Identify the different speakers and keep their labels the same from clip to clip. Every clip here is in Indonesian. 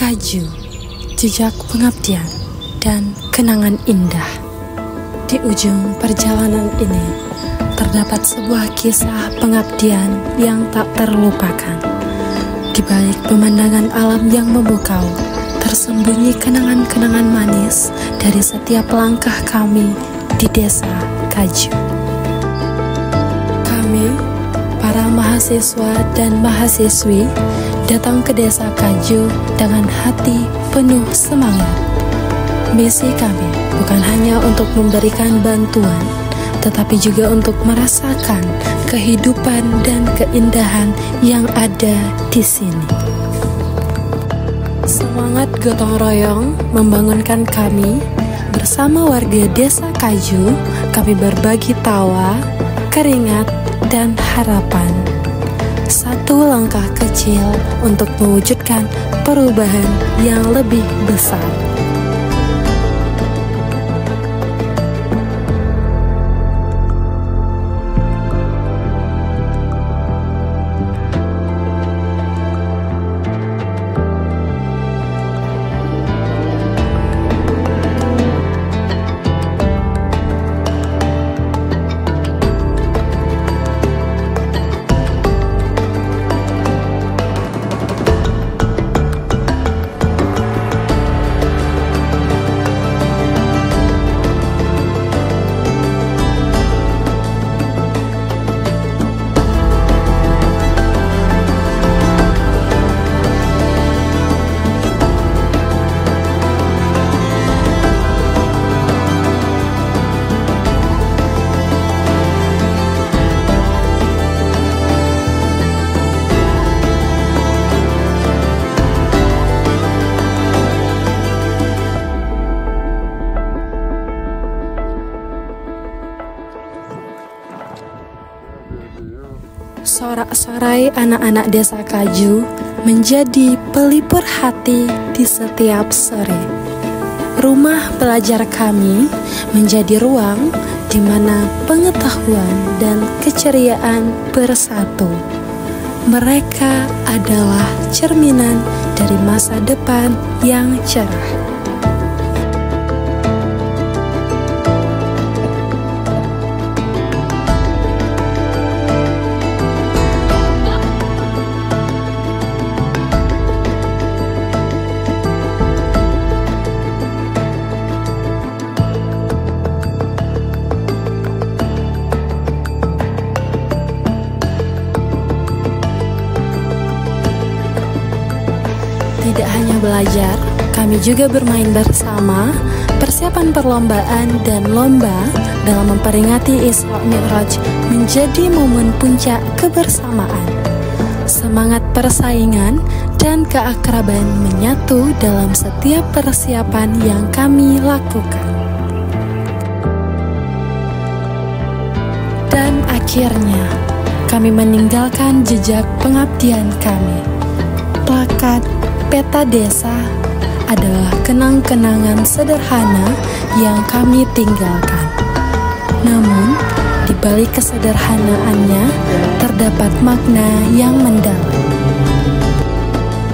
Speaker 1: Kaju, jejak pengabdian dan kenangan indah. Di ujung perjalanan ini terdapat sebuah kisah pengabdian yang tak terlupakan. Di balik pemandangan alam yang memukau, tersembunyi kenangan-kenangan manis dari setiap langkah kami di desa Kaju. Kami, para mahasiswa dan mahasiswi, datang ke desa Kaju dengan hati penuh semangat. Misi kami bukan hanya untuk memberikan bantuan, tetapi juga untuk merasakan kehidupan dan keindahan yang ada di sini. Semangat gotong royong membangunkan kami. Bersama warga desa Kaju, kami berbagi tawa, keringat, dan harapan. Satu langkah kecil untuk mewujudkan perubahan yang lebih besar. Sorak-sorai anak-anak desa Kaju menjadi pelipur hati di setiap sore. Rumah belajar kami menjadi ruang di mana pengetahuan dan keceriaan bersatu. Mereka adalah cerminan dari masa depan yang cerah. Tidak hanya belajar, kami juga bermain bersama, persiapan perlombaan dan lomba dalam memperingati Isra Mi'raj menjadi momen puncak kebersamaan. Semangat persaingan dan keakraban menyatu dalam setiap persiapan yang kami lakukan. Dan akhirnya, kami meninggalkan jejak pengabdian kami. Plakat peta desa adalah kenang-kenangan sederhana yang kami tinggalkan. Namun, di balik kesederhanaannya terdapat makna yang mendalam.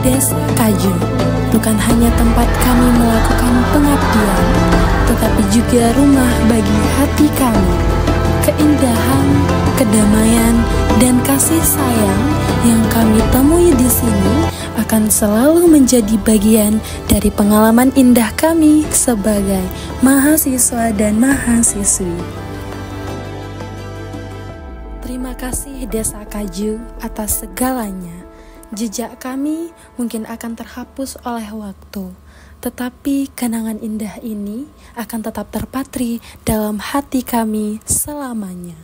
Speaker 1: Desa Kaju bukan hanya tempat kami melakukan pengabdian, tetapi juga rumah bagi hati kami. Keindahan, kedamaian, dan kasih sayang yang kami temui di sini akan selalu menjadi bagian dari pengalaman indah kami sebagai mahasiswa dan mahasiswi. Terima kasih Desa Kaju atas segalanya. Jejak kami mungkin akan terhapus oleh waktu, tetapi kenangan indah ini akan tetap terpatri dalam hati kami selamanya.